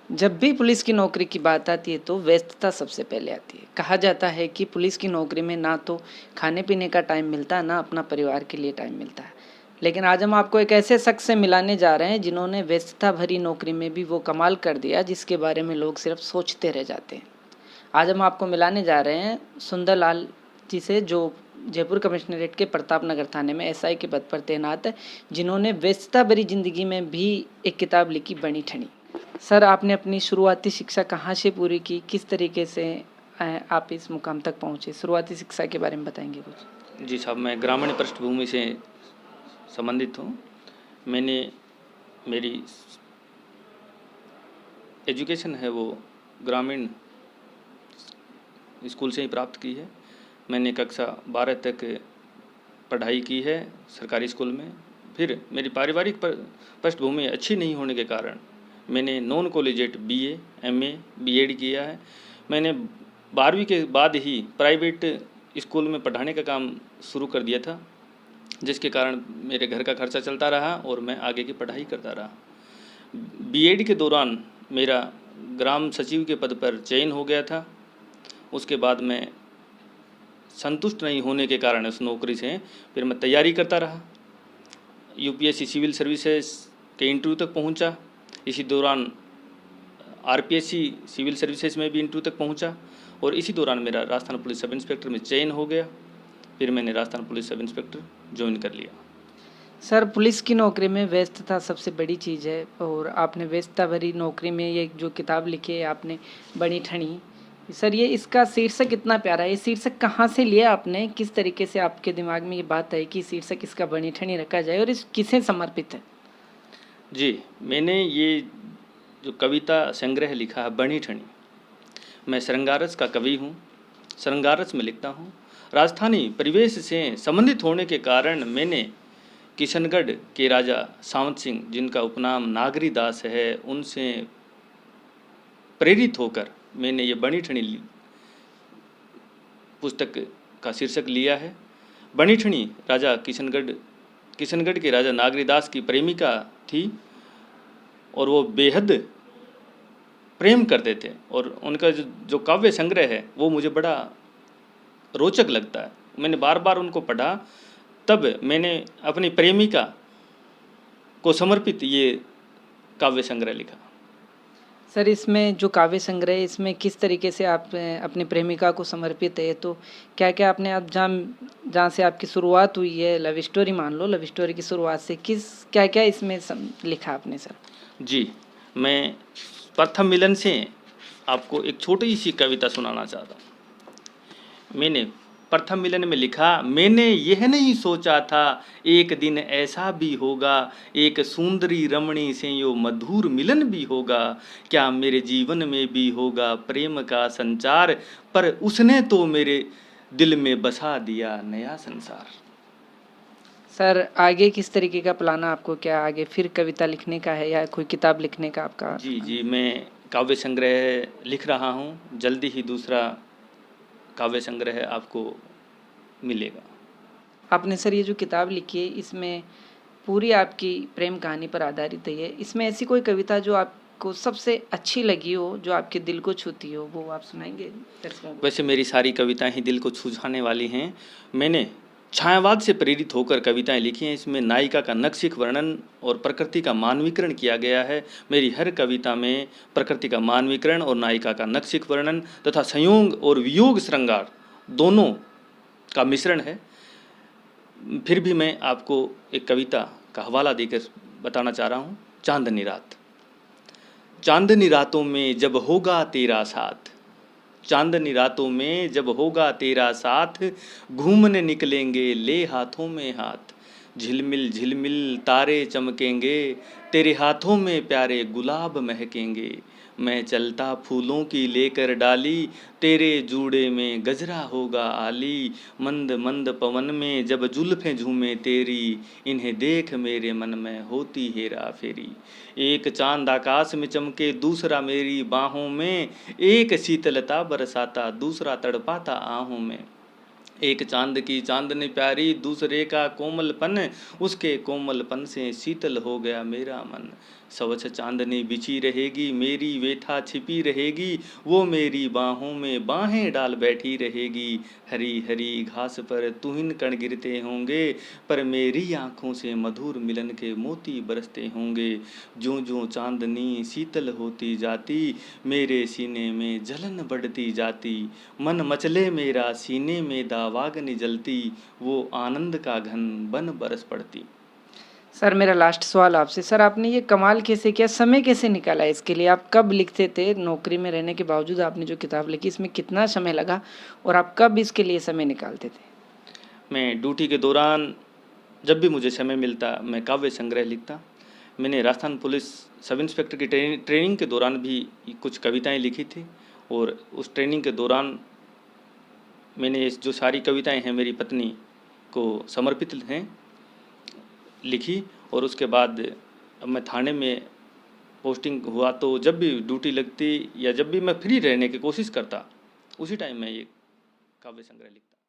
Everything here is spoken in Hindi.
जब भी पुलिस की नौकरी की बात आती है तो व्यस्तता सबसे पहले आती है। कहा जाता है कि पुलिस की नौकरी में ना तो खाने पीने का टाइम मिलता है, ना अपना परिवार के लिए टाइम मिलता है। लेकिन आज हम आपको एक ऐसे शख्स से मिलाने जा रहे हैं जिन्होंने व्यस्तता भरी नौकरी में भी वो कमाल कर दिया जिसके बारे में लोग सिर्फ सोचते रह जाते हैं। आज हम आपको मिलाने जा रहे हैं सुंदरलाल जी से, जो जयपुर कमिश्नरेट के प्रताप नगर थाने में एसआई के पद पर तैनात है, जिन्होंने व्यस्तता भरी जिंदगी में भी एक किताब लिखी, बनी ठनी। सर, आपने अपनी शुरुआती शिक्षा कहाँ से पूरी की, किस तरीके से आप इस मुकाम तक पहुँचे? शुरुआती शिक्षा के बारे में बताएंगे कुछ? जी साहब, मैं ग्रामीण पृष्ठभूमि से संबंधित हूँ। मैंने मेरी एजुकेशन है वो ग्रामीण स्कूल से ही प्राप्त की है। मैंने कक्षा 12 तक पढ़ाई की है सरकारी स्कूल में। फिर मेरी पारिवारिक पृष्ठभूमि अच्छी नहीं होने के कारण मैंने non collegiate BA, MA, BEd किया है। मैंने 12वीं के बाद ही प्राइवेट स्कूल में पढ़ाने का काम शुरू कर दिया था, जिसके कारण मेरे घर का खर्चा चलता रहा और मैं आगे की पढ़ाई करता रहा। बीएड के दौरान मेरा ग्राम सचिव के पद पर चयन हो गया था। उसके बाद मैं संतुष्ट नहीं होने के कारण उस नौकरी से फिर मैं तैयारी करता रहा। यूपीएससी सिविल सर्विसेज के इंटरव्यू तक पहुंचा। इसी दौरान आरपीएससी सिविल सर्विसेज में भी इंटरव्यू तक पहुंचा और इसी दौरान मेरा राजस्थान पुलिस सब इंस्पेक्टर में चयन हो गया। फिर मैंने Rajasthan police sub inspector join कर लिया। सर, पुलिस की नौकरी में व्यस्तता सबसे बड़ी चीज़ है और आपने व्यस्तता भरी नौकरी में ये जो किताब लिखी है आपने, बनी ठनी। सर, ये इसका शीर्षक इतना प्यारा है, ये शीर्षक कहाँ से लिया आपने? किस तरीके से आपके दिमाग में ये बात आई कि शीर्षक इसका बनी ठनी रखा जाए और इस किसे समर्पित है? जी, मैंने ये जो कविता संग्रह लिखा है बनी ठनी, मैं श्रृंगारस का कवि हूँ। श्रृंगारस में लिखता हूँ। राजस्थानी परिवेश से संबंधित होने के कारण मैंने किशनगढ़ के राजा सावंत सिंह, जिनका उपनाम नागरी दास है, उनसे प्रेरित होकर मैंने ये बनी ठनी पुस्तक का शीर्षक लिया है। बनी ठनी राजा किशनगढ़ के राजा नागरीदास की प्रेमिका थी और वो बेहद प्रेम करते थे और उनका जो काव्य संग्रह है वो मुझे बड़ा रोचक लगता है। मैंने बार बार उनको पढ़ा, तब मैंने अपनी प्रेमिका को समर्पित ये काव्य संग्रह लिखा। सर, इसमें जो काव्य संग्रह है, इसमें किस तरीके से आप अपनी प्रेमिका को समर्पित है? तो क्या क्या आपने, अब जहाँ से आपकी शुरुआत हुई है, लव स्टोरी मान लो, लव स्टोरी की शुरुआत से क्या क्या इसमें लिखा आपने सर? जी, मैं प्रथम मिलन से आपको एक छोटी सी कविता सुनाना चाहता हूँ। मैंने प्रथम मिलन में लिखा, मैंने यह नहीं सोचा था एक दिन ऐसा भी होगा, एक सुंदरी रमणी से यो मधुर मिलन भी होगा, क्या मेरे जीवन में भी होगा प्रेम का संचार, पर उसने तो मेरे दिल में बसा दिया नया संसार। सर, आगे किस तरीके का प्लान है आपको? क्या आगे फिर कविता लिखने का है या कोई किताब लिखने का आपका? जी, मैं काव्य संग्रह लिख रहा हूँ। जल्दी ही दूसरा काव्य संग्रह आपको मिलेगा। आपने सर ये जो किताब लिखी है, इसमें पूरी आपकी प्रेम कहानी पर आधारित है। इसमें ऐसी कोई कविता जो आपको सबसे अच्छी लगी हो, जो आपके दिल को छूती हो, वो आप सुनाएंगे दर्शकों को? वैसे मेरी सारी कविताएं ही दिल को छू जाने वाली हैं। मैंने छायावाद से प्रेरित होकर कविताएं लिखी हैं। इसमें नायिका का नक्शिक वर्णन और प्रकृति का मानवीकरण किया गया है। मेरी हर कविता में प्रकृति का मानवीकरण और नायिका का नक्शिक वर्णन तथा संयोग और वियोग श्रृंगार दोनों का मिश्रण है। फिर भी मैं आपको एक कविता का हवाला देकर बताना चाह रहा हूँ। चांदनी रात। चांदनी रातों में जब होगा तेरा साथ, चांदनी रातों में जब होगा तेरा साथ, घूमने निकलेंगे ले हाथों में हाथ, झिलमिल झिलमिल तारे चमकेंगे, तेरे हाथों में प्यारे गुलाब महकेंगे, मैं चलता फूलों की लेकर डाली, तेरे जूड़े में गजरा होगा आली, मंद मंद पवन में जब जुल्फें झूमे तेरी, इन्हें देख मेरे मन में होती हेरा फेरी, एक चांद आकाश में चमके दूसरा मेरी बाहों में, एक शीतलता बरसाता दूसरा तड़पाता आहों में, एक चांद की चांदनी प्यारी दूसरे का कोमलपन, उसके कोमलपन से शीतल हो गया मेरा मन, स्वच्छ चांदनी बिछी रहेगी, मेरी व्यथा छिपी रहेगी, वो मेरी बाहों में बाहें डाल बैठी रहेगी। हरी हरी घास पर तुहिन कण गिरते होंगे, पर मेरी आँखों से मधुर मिलन के मोती बरसते होंगे। ज्यों ज्यों चांदनी शीतल होती जाती, मेरे सीने में जलन बढ़ती जाती। मन मचले मेरा सीने में दावाग्नि जलती, वो आनंद का घन बन बरस पड़ती। सर मेरा लास्ट सवाल आपसे, सर आपने ये कमाल कैसे किया, समय कैसे निकाला इसके लिए? आप कब लिखते थे? नौकरी में रहने के बावजूद आपने जो किताब लिखी इसमें कितना समय लगा और आप कब इसके लिए समय निकालते थे? मैं ड्यूटी के दौरान जब भी मुझे समय मिलता मैं काव्य संग्रह लिखता। मैंने राजस्थान पुलिस सब इंस्पेक्टर की ट्रेनिंग के दौरान भी कुछ कविताएं लिखी थी, और उस ट्रेनिंग के दौरान मैंने जो सारी कविताएं हैं मेरी पत्नी को समर्पित हैं लिखी। और उसके बाद अब मैं थाने में पोस्टिंग हुआ तो जब भी ड्यूटी लगती या जब भी मैं फ्री रहने की कोशिश करता, उसी टाइम मैं ये काव्य संग्रह लिखता।